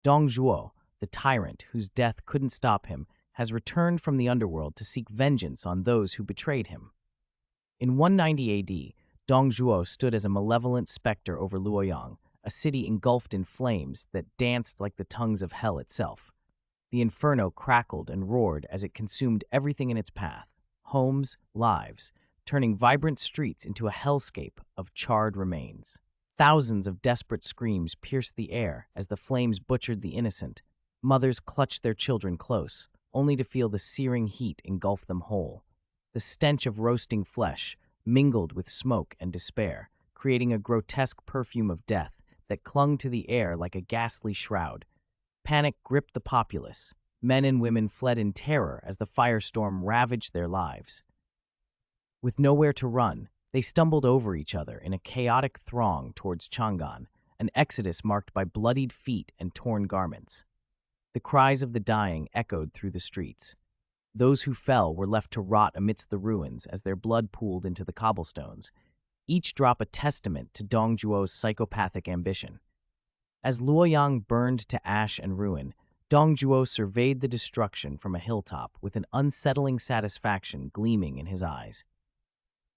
Dong Zhuo, the tyrant whose death couldn't stop him, has returned from the underworld to seek vengeance on those who betrayed him. In 190 AD, Dong Zhuo stood as a malevolent specter over Luoyang, a city engulfed in flames that danced like the tongues of hell itself. The inferno crackled and roared as it consumed everything in its path, homes, lives, turning vibrant streets into a hellscape of charred remains. Thousands of desperate screams pierced the air as the flames butchered the innocent. Mothers clutched their children close, only to feel the searing heat engulf them whole. The stench of roasting flesh mingled with smoke and despair, creating a grotesque perfume of death that clung to the air like a ghastly shroud. Panic gripped the populace. Men and women fled in terror as the firestorm ravaged their lives. With nowhere to run, they stumbled over each other in a chaotic throng towards Chang'an, an exodus marked by bloodied feet and torn garments. The cries of the dying echoed through the streets. Those who fell were left to rot amidst the ruins as their blood pooled into the cobblestones, each drop a testament to Dong Zhuo's psychopathic ambition. As Luoyang burned to ash and ruin, Dong Zhuo surveyed the destruction from a hilltop with an unsettling satisfaction gleaming in his eyes.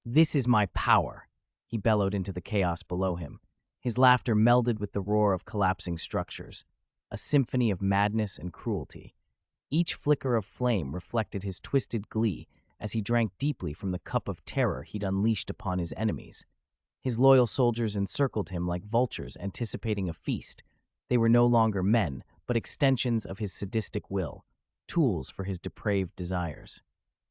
"This is my power," he bellowed into the chaos below him. His laughter melded with the roar of collapsing structures, a symphony of madness and cruelty. Each flicker of flame reflected his twisted glee as he drank deeply from the cup of terror he'd unleashed upon his enemies. His loyal soldiers encircled him like vultures anticipating a feast. They were no longer men, but extensions of his sadistic will, tools for his depraved desires.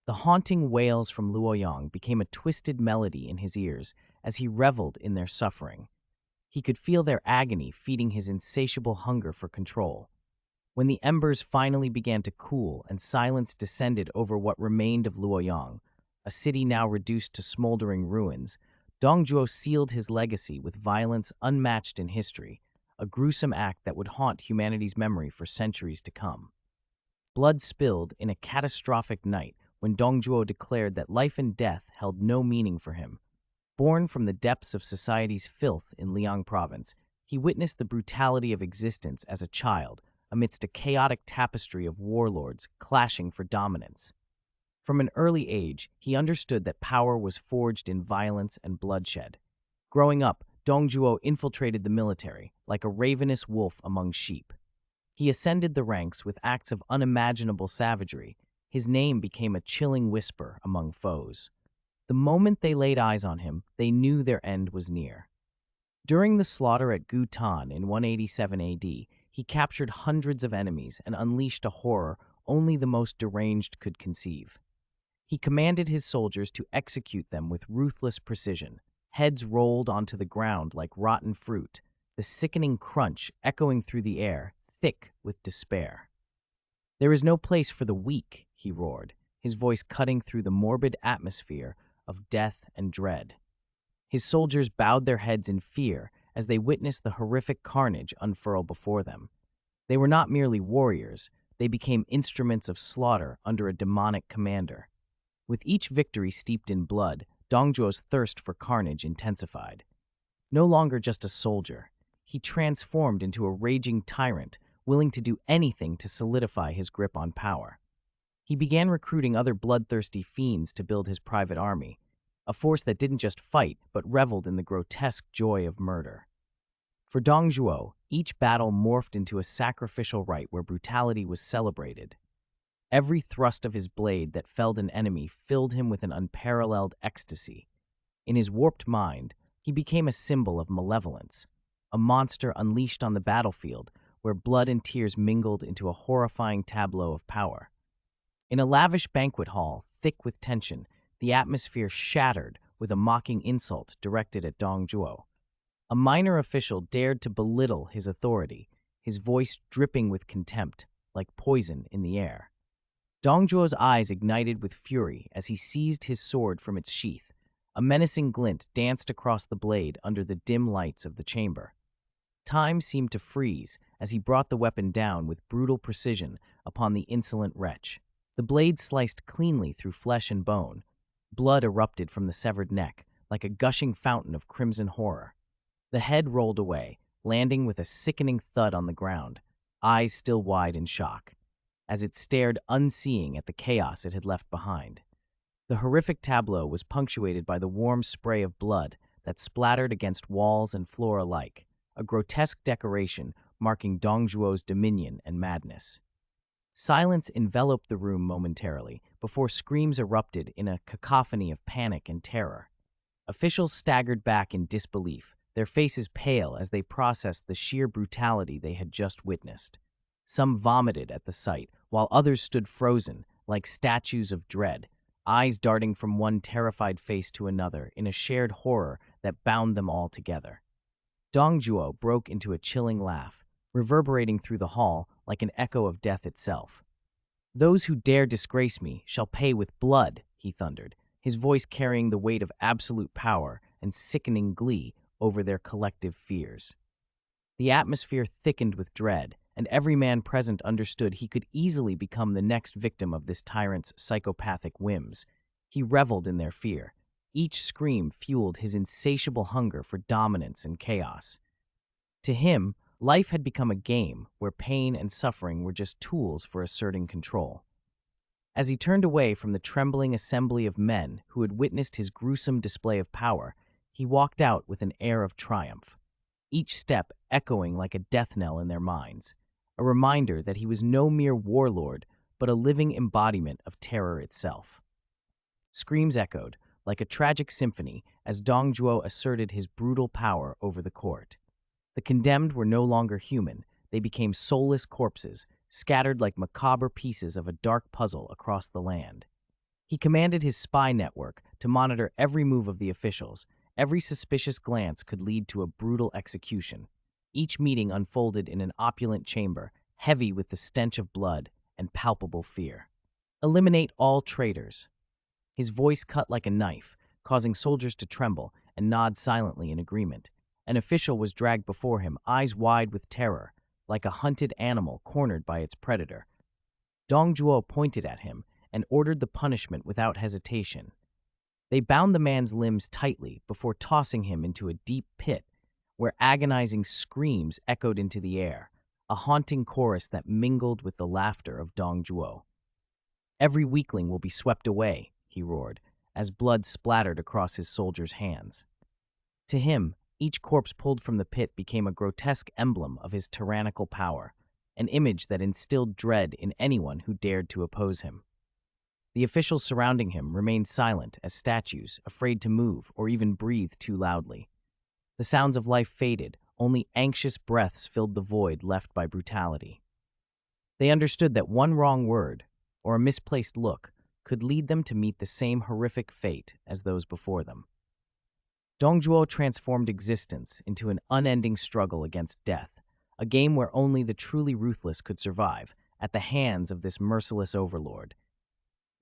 The haunting wails from Luoyang became a twisted melody in his ears as he reveled in their suffering. He could feel their agony feeding his insatiable hunger for control. When the embers finally began to cool and silence descended over what remained of Luoyang, a city now reduced to smoldering ruins, Dong Zhuo sealed his legacy with violence unmatched in history, a gruesome act that would haunt humanity's memory for centuries to come. Blood spilled in a catastrophic night when Dong Zhuo declared that life and death held no meaning for him. Born from the depths of society's filth in Liang province, he witnessed the brutality of existence as a child, amidst a chaotic tapestry of warlords clashing for dominance. From an early age, he understood that power was forged in violence and bloodshed. Growing up, Dong Zhuo infiltrated the military, like a ravenous wolf among sheep. He ascended the ranks with acts of unimaginable savagery. His name became a chilling whisper among foes. The moment they laid eyes on him, they knew their end was near. During the slaughter at Gutan in 187 AD, he captured hundreds of enemies and unleashed a horror only the most deranged could conceive. He commanded his soldiers to execute them with ruthless precision. Heads rolled onto the ground like rotten fruit, the sickening crunch echoing through the air, thick with despair. "There is no place for the weak," he roared, his voice cutting through the morbid atmosphere of death and dread. His soldiers bowed their heads in fear as they witnessed the horrific carnage unfurl before them. They were not merely warriors, they became instruments of slaughter under a demonic commander. With each victory steeped in blood, Dong Zhuo's thirst for carnage intensified. No longer just a soldier, he transformed into a raging tyrant, willing to do anything to solidify his grip on power. He began recruiting other bloodthirsty fiends to build his private army, a force that didn't just fight, but reveled in the grotesque joy of murder. For Dong Zhuo, each battle morphed into a sacrificial rite where brutality was celebrated. Every thrust of his blade that felled an enemy filled him with an unparalleled ecstasy. In his warped mind, he became a symbol of malevolence, a monster unleashed on the battlefield where blood and tears mingled into a horrifying tableau of power. In a lavish banquet hall, thick with tension, the atmosphere shattered with a mocking insult directed at Dong Zhuo. A minor official dared to belittle his authority, his voice dripping with contempt, like poison in the air. Dong Zhuo's eyes ignited with fury as he seized his sword from its sheath. A menacing glint danced across the blade under the dim lights of the chamber. Time seemed to freeze as he brought the weapon down with brutal precision upon the insolent wretch. The blade sliced cleanly through flesh and bone. Blood erupted from the severed neck, like a gushing fountain of crimson horror. The head rolled away, landing with a sickening thud on the ground. eyes still wide in shock, as it stared unseeing at the chaos it had left behind. The horrific tableau was punctuated by the warm spray of blood that splattered against walls and floor alike, a grotesque decoration marking Dong Zhuo's dominion and madness. Silence enveloped the room momentarily before screams erupted in a cacophony of panic and terror. Officials staggered back in disbelief, their faces pale as they processed the sheer brutality they had just witnessed. Some vomited at the sight, while others stood frozen, like statues of dread, eyes darting from one terrified face to another in a shared horror that bound them all together. Dong Zhuo broke into a chilling laugh, reverberating through the hall like an echo of death itself. "Those who dare disgrace me shall pay with blood," he thundered, his voice carrying the weight of absolute power and sickening glee over their collective fears. The atmosphere thickened with dread, and every man present understood he could easily become the next victim of this tyrant's psychopathic whims. He reveled in their fear. Each scream fueled his insatiable hunger for dominance and chaos. To him, life had become a game where pain and suffering were just tools for asserting control. As he turned away from the trembling assembly of men who had witnessed his gruesome display of power, he walked out with an air of triumph, each step echoing like a death knell in their minds, a reminder that he was no mere warlord, but a living embodiment of terror itself. Screams echoed, like a tragic symphony, as Dong Zhuo asserted his brutal power over the court. The condemned were no longer human, they became soulless corpses, scattered like macabre pieces of a dark puzzle across the land. He commanded his spy network to monitor every move of the officials. Every suspicious glance could lead to a brutal execution. Each meeting unfolded in an opulent chamber, heavy with the stench of blood and palpable fear. "Eliminate all traitors." His voice cut like a knife, causing soldiers to tremble and nod silently in agreement. An official was dragged before him, eyes wide with terror, like a hunted animal cornered by its predator. Dong Zhuo pointed at him and ordered the punishment without hesitation. They bound the man's limbs tightly before tossing him into a deep pit where agonizing screams echoed into the air, a haunting chorus that mingled with the laughter of Dong Zhuo. "Every weakling will be swept away," he roared, as blood splattered across his soldiers' hands. To him, each corpse pulled from the pit became a grotesque emblem of his tyrannical power, an image that instilled dread in anyone who dared to oppose him. The officials surrounding him remained silent as statues, afraid to move or even breathe too loudly. The sounds of life faded, only anxious breaths filled the void left by brutality. They understood that one wrong word, or a misplaced look, could lead them to meet the same horrific fate as those before them. Dong Zhuo transformed existence into an unending struggle against death, a game where only the truly ruthless could survive, at the hands of this merciless overlord.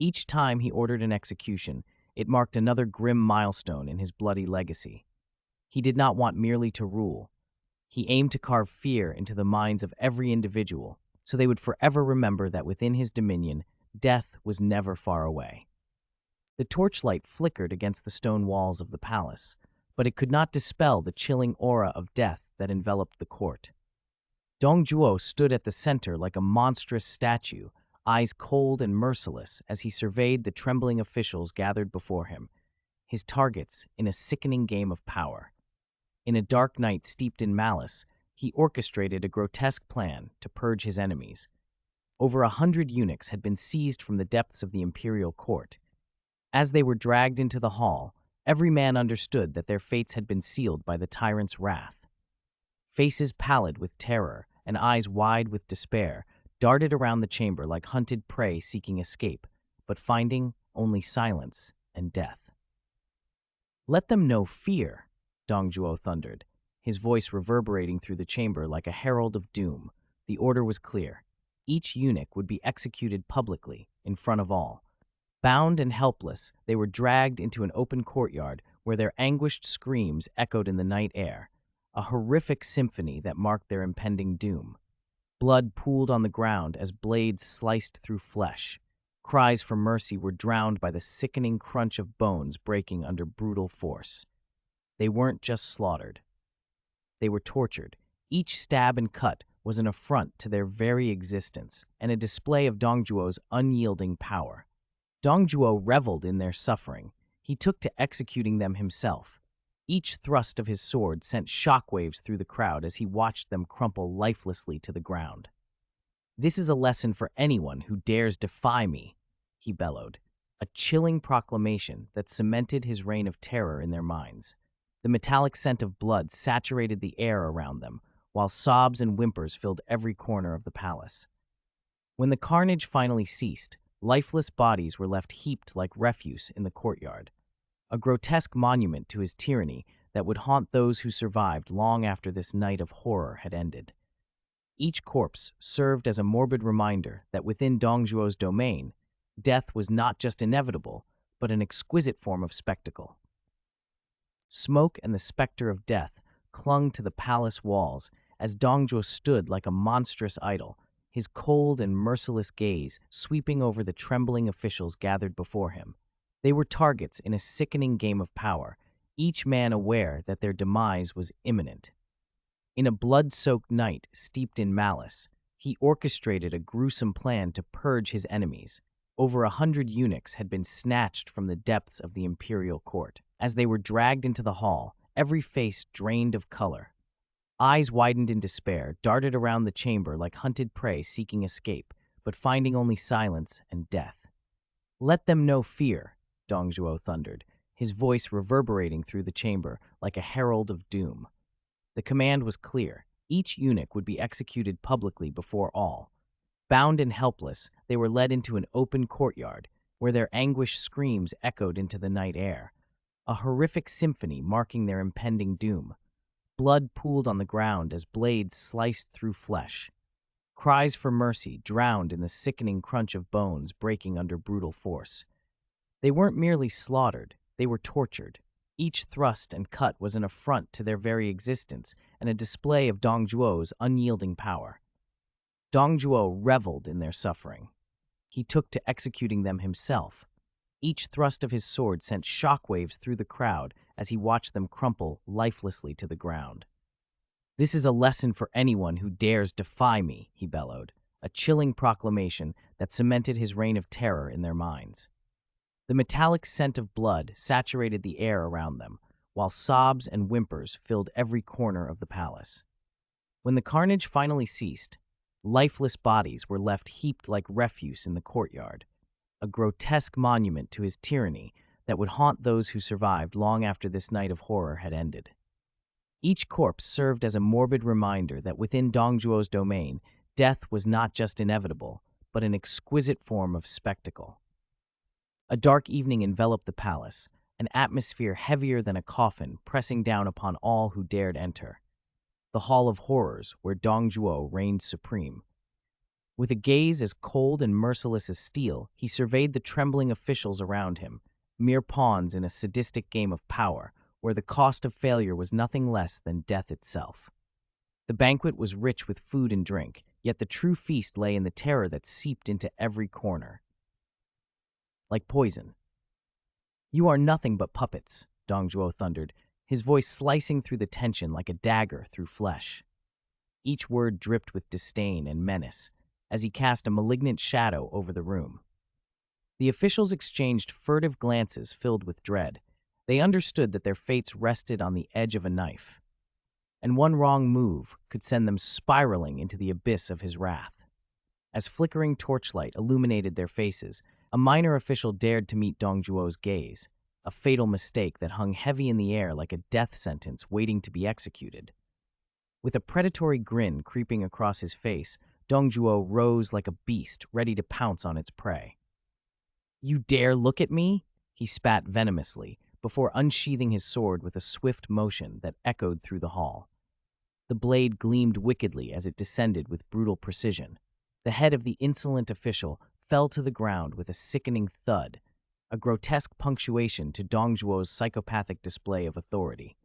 Each time he ordered an execution, it marked another grim milestone in his bloody legacy. He did not want merely to rule. He aimed to carve fear into the minds of every individual, so they would forever remember that within his dominion, death was never far away. The torchlight flickered against the stone walls of the palace, but it could not dispel the chilling aura of death that enveloped the court. Dong Zhuo stood at the center like a monstrous statue, eyes cold and merciless as he surveyed the trembling officials gathered before him, his targets in a sickening game of power. In a dark night steeped in malice, he orchestrated a grotesque plan to purge his enemies. Over 100 eunuchs had been seized from the depths of the imperial court. As they were dragged into the hall, every man understood that their fates had been sealed by the tyrant's wrath. Faces pallid with terror and eyes wide with despair darted around the chamber like hunted prey seeking escape, but finding only silence and death. "Let them know fear," Dong Zhuo thundered, his voice reverberating through the chamber like a herald of doom. The order was clear. Each eunuch would be executed publicly, in front of all. Bound and helpless, they were dragged into an open courtyard where their anguished screams echoed in the night air, a horrific symphony that marked their impending doom. Blood pooled on the ground as blades sliced through flesh. Cries for mercy were drowned by the sickening crunch of bones breaking under brutal force. They weren't just slaughtered. They were tortured. Each stab and cut was an affront to their very existence and a display of Dong Zhuo's unyielding power. Dong Zhuo reveled in their suffering. He took to executing them himself. Each thrust of his sword sent shockwaves through the crowd as he watched them crumple lifelessly to the ground. "This is a lesson for anyone who dares defy me," he bellowed, a chilling proclamation that cemented his reign of terror in their minds. The metallic scent of blood saturated the air around them, while sobs and whimpers filled every corner of the palace. When the carnage finally ceased, lifeless bodies were left heaped like refuse in the courtyard, a grotesque monument to his tyranny that would haunt those who survived long after this night of horror had ended. Each corpse served as a morbid reminder that within Dong Zhuo's domain, death was not just inevitable, but an exquisite form of spectacle. Smoke and the specter of death clung to the palace walls as Dong Zhuo stood like a monstrous idol, his cold and merciless gaze sweeping over the trembling officials gathered before him. They were targets in a sickening game of power, each man aware that their demise was imminent. In a blood-soaked night steeped in malice, he orchestrated a gruesome plan to purge his enemies. Over 100 eunuchs had been snatched from the depths of the imperial court. As they were dragged into the hall, every face drained of color. Eyes widened in despair, darted around the chamber like hunted prey seeking escape, but finding only silence and death. "Let them know fear," Dong Zhuo thundered, his voice reverberating through the chamber like a herald of doom. The command was clear. Each eunuch would be executed publicly before all. Bound and helpless, they were led into an open courtyard, where their anguished screams echoed into the night air, a horrific symphony marking their impending doom. Blood pooled on the ground as blades sliced through flesh. Cries for mercy drowned in the sickening crunch of bones breaking under brutal force. They weren't merely slaughtered, they were tortured. Each thrust and cut was an affront to their very existence and a display of Dong Zhuo's unyielding power. Dong Zhuo reveled in their suffering. He took to executing them himself. Each thrust of his sword sent shockwaves through the crowd as he watched them crumple lifelessly to the ground. "This is a lesson for anyone who dares defy me," he bellowed, a chilling proclamation that cemented his reign of terror in their minds. The metallic scent of blood saturated the air around them, while sobs and whimpers filled every corner of the palace. When the carnage finally ceased, lifeless bodies were left heaped like refuse in the courtyard, a grotesque monument to his tyranny that would haunt those who survived long after this night of horror had ended. Each corpse served as a morbid reminder that within Dong Zhuo's domain, death was not just inevitable, but an exquisite form of spectacle. A dark evening enveloped the palace, an atmosphere heavier than a coffin pressing down upon all who dared enter. The Hall of Horrors, where Dong Zhuo reigned supreme. With a gaze as cold and merciless as steel, he surveyed the trembling officials around him, mere pawns in a sadistic game of power, where the cost of failure was nothing less than death itself. The banquet was rich with food and drink, yet the true feast lay in the terror that seeped into every corner. Like poison. "You are nothing but puppets," Dong Zhuo thundered, his voice slicing through the tension like a dagger through flesh. Each word dripped with disdain and menace as he cast a malignant shadow over the room. The officials exchanged furtive glances filled with dread. They understood that their fates rested on the edge of a knife, and one wrong move could send them spiraling into the abyss of his wrath. As flickering torchlight illuminated their faces, a minor official dared to meet Dong Zhuo's gaze, a fatal mistake that hung heavy in the air like a death sentence waiting to be executed. With a predatory grin creeping across his face, Dong Zhuo rose like a beast ready to pounce on its prey. "You dare look at me?" he spat venomously, before unsheathing his sword with a swift motion that echoed through the hall. The blade gleamed wickedly as it descended with brutal precision. The head of the insolent official fell to the ground with a sickening thud, a grotesque punctuation to Dong Zhuo's psychopathic display of authority.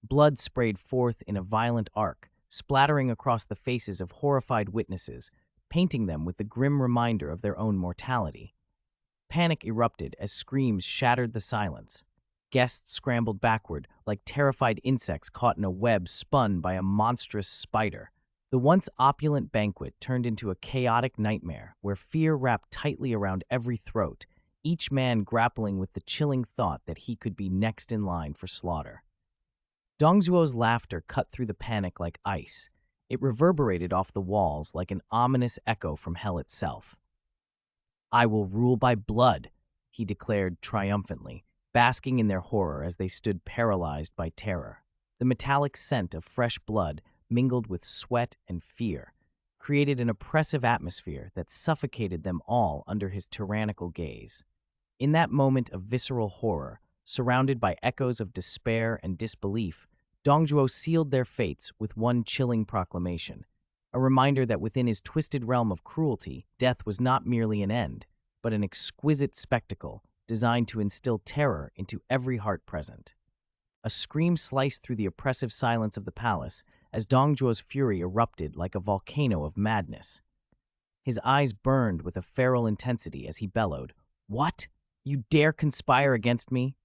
Blood sprayed forth in a violent arc, splattering across the faces of horrified witnesses, painting them with the grim reminder of their own mortality. Panic erupted as screams shattered the silence. Guests scrambled backward like terrified insects caught in a web spun by a monstrous spider. The once opulent banquet turned into a chaotic nightmare where fear wrapped tightly around every throat, each man grappling with the chilling thought that he could be next in line for slaughter. Dong Zhuo's laughter cut through the panic like ice. It reverberated off the walls like an ominous echo from hell itself. "I will rule by blood," he declared triumphantly, basking in their horror as they stood paralyzed by terror. The metallic scent of fresh blood, mingled with sweat and fear, created an oppressive atmosphere that suffocated them all under his tyrannical gaze. In that moment of visceral horror, surrounded by echoes of despair and disbelief, Dong Zhuo sealed their fates with one chilling proclamation, a reminder that within his twisted realm of cruelty, death was not merely an end, but an exquisite spectacle designed to instill terror into every heart present. A scream sliced through the oppressive silence of the palace as Dong Zhuo's fury erupted like a volcano of madness. His eyes burned with a feral intensity as he bellowed, "What? You dare conspire against me?"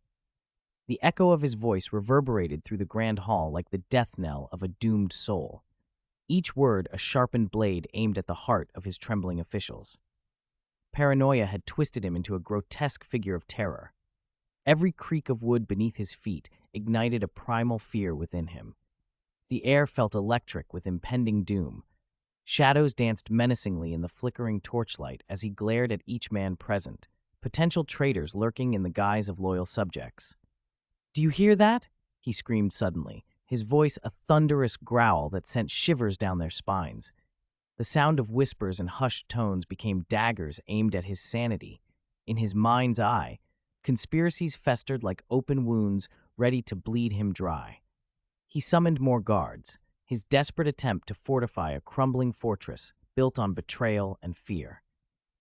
The echo of his voice reverberated through the grand hall like the death knell of a doomed soul, each word a sharpened blade aimed at the heart of his trembling officials. Paranoia had twisted him into a grotesque figure of terror. Every creak of wood beneath his feet ignited a primal fear within him. The air felt electric with impending doom. Shadows danced menacingly in the flickering torchlight as he glared at each man present, potential traitors lurking in the guise of loyal subjects. "Do you hear that?" he screamed suddenly, his voice a thunderous growl that sent shivers down their spines. The sound of whispers and hushed tones became daggers aimed at his sanity. In his mind's eye, conspiracies festered like open wounds ready to bleed him dry. He summoned more guards, his desperate attempt to fortify a crumbling fortress built on betrayal and fear.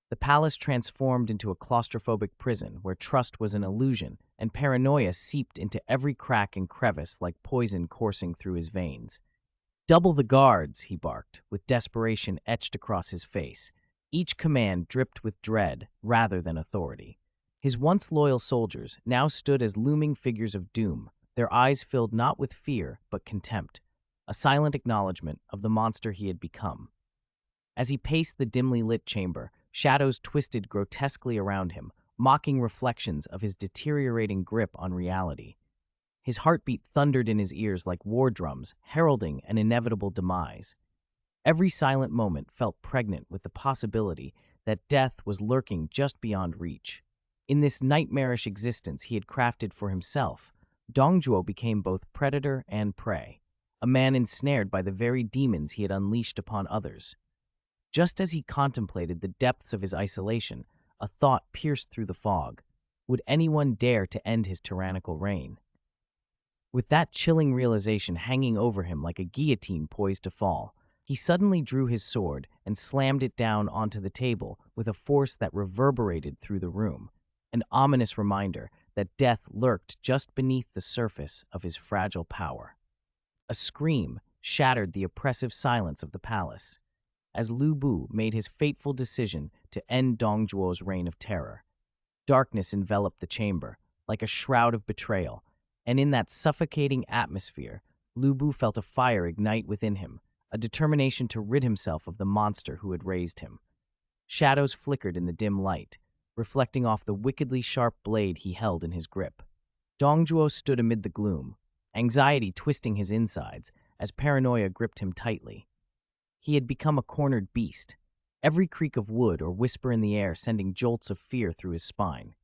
The palace transformed into a claustrophobic prison where trust was an illusion and paranoia seeped into every crack and crevice like poison coursing through his veins. "Double the guards," he barked, with desperation etched across his face. Each command dripped with dread rather than authority. His once loyal soldiers now stood as looming figures of doom, their eyes filled not with fear but contempt, a silent acknowledgement of the monster he had become. As he paced the dimly lit chamber, shadows twisted grotesquely around him, mocking reflections of his deteriorating grip on reality. His heartbeat thundered in his ears like war drums, heralding an inevitable demise. Every silent moment felt pregnant with the possibility that death was lurking just beyond reach. In this nightmarish existence he had crafted for himself, Dong Zhuo became both predator and prey, a man ensnared by the very demons he had unleashed upon others. Just as he contemplated the depths of his isolation, a thought pierced through the fog. Would anyone dare to end his tyrannical reign? With that chilling realization hanging over him like a guillotine poised to fall, he suddenly drew his sword and slammed it down onto the table with a force that reverberated through the room, an ominous reminder that death lurked just beneath the surface of his fragile power. A scream shattered the oppressive silence of the palace as Lu Bu made his fateful decision to end Dong Zhuo's reign of terror. Darkness enveloped the chamber, like a shroud of betrayal, and in that suffocating atmosphere, Lu Bu felt a fire ignite within him, a determination to rid himself of the monster who had raised him. Shadows flickered in the dim light, reflecting off the wickedly sharp blade he held in his grip. Dong Zhuo stood amid the gloom, anxiety twisting his insides as paranoia gripped him tightly. He had become a cornered beast, every creak of wood or whisper in the air sending jolts of fear through his spine.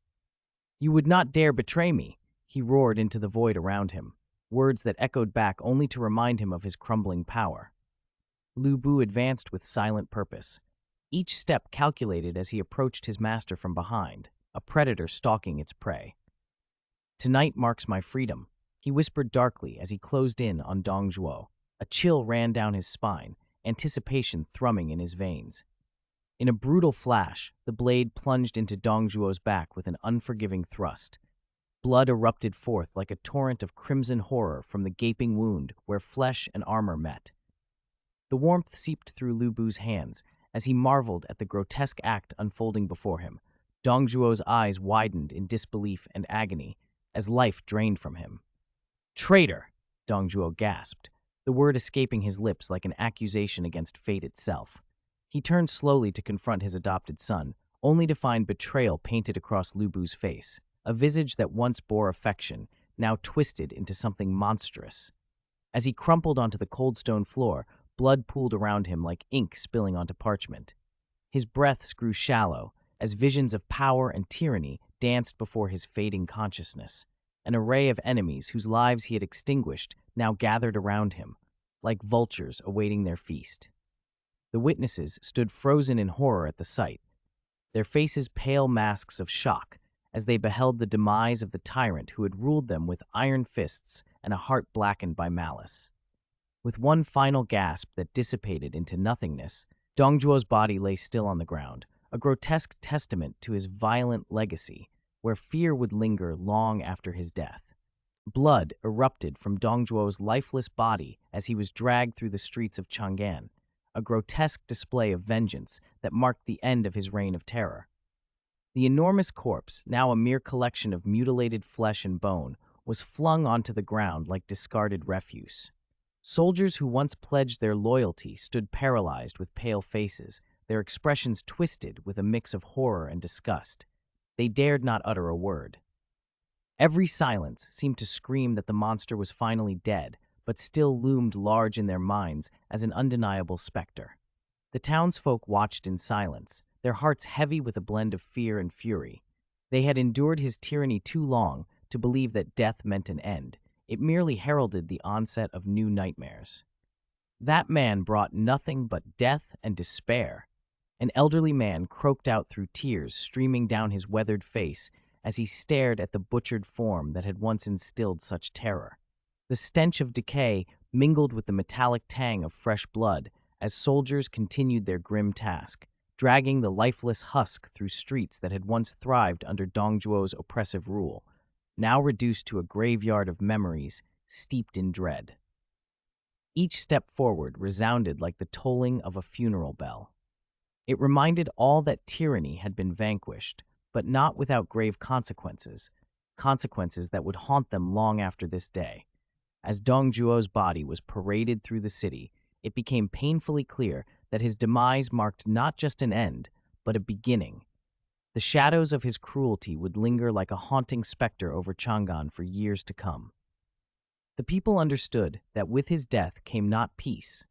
"You would not dare betray me," he roared into the void around him, words that echoed back only to remind him of his crumbling power. Lu Bu advanced with silent purpose, each step calculated as he approached his master from behind, a predator stalking its prey. "Tonight marks my freedom," he whispered darkly as he closed in on Dong Zhuo. A chill ran down his spine, anticipation thrumming in his veins. In a brutal flash, the blade plunged into Dong Zhuo's back with an unforgiving thrust. Blood erupted forth like a torrent of crimson horror from the gaping wound where flesh and armor met. The warmth seeped through Lu Bu's hands as he marveled at the grotesque act unfolding before him. Dong Zhuo's eyes widened in disbelief and agony as life drained from him. "Traitor!" Dong Zhuo gasped, the word escaping his lips like an accusation against fate itself. He turned slowly to confront his adopted son, only to find betrayal painted across Lu Bu's face, a visage that once bore affection, now twisted into something monstrous. As he crumpled onto the cold stone floor, blood pooled around him like ink spilling onto parchment. His breaths grew shallow, as visions of power and tyranny danced before his fading consciousness. An array of enemies whose lives he had extinguished now gathered around him, like vultures awaiting their feast. The witnesses stood frozen in horror at the sight, their faces pale masks of shock as they beheld the demise of the tyrant who had ruled them with iron fists and a heart blackened by malice. With one final gasp that dissipated into nothingness, Dong Zhuo's body lay still on the ground, a grotesque testament to his violent legacy, where fear would linger long after his death. Blood erupted from Dong Zhuo's lifeless body as he was dragged through the streets of Chang'an, a grotesque display of vengeance that marked the end of his reign of terror. The enormous corpse, now a mere collection of mutilated flesh and bone, was flung onto the ground like discarded refuse. Soldiers who once pledged their loyalty stood paralyzed with pale faces, their expressions twisted with a mix of horror and disgust. They dared not utter a word. Every silence seemed to scream that the monster was finally dead, but still loomed large in their minds as an undeniable specter. The townsfolk watched in silence, their hearts heavy with a blend of fear and fury. They had endured his tyranny too long to believe that death meant an end. It merely heralded the onset of new nightmares. That man brought nothing but death and despair. An elderly man croaked out through tears streaming down his weathered face as he stared at the butchered form that had once instilled such terror. The stench of decay mingled with the metallic tang of fresh blood as soldiers continued their grim task, dragging the lifeless husk through streets that had once thrived under Dong Zhuo's oppressive rule, now reduced to a graveyard of memories steeped in dread. Each step forward resounded like the tolling of a funeral bell. It reminded all that tyranny had been vanquished, but not without grave consequences, consequences that would haunt them long after this day. As Dong Zhuo's body was paraded through the city, it became painfully clear that his demise marked not just an end, but a beginning. The shadows of his cruelty would linger like a haunting specter over Chang'an for years to come. The people understood that with his death came not peace,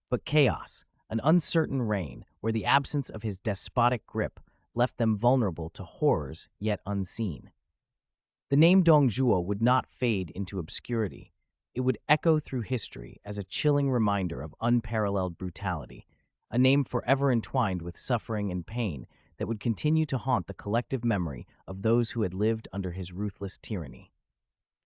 but chaos, an uncertain reign where the absence of his despotic grip left them vulnerable to horrors yet unseen. The name Dong Zhuo would not fade into obscurity. It would echo through history as a chilling reminder of unparalleled brutality, a name forever entwined with suffering and pain that would continue to haunt the collective memory of those who had lived under his ruthless tyranny.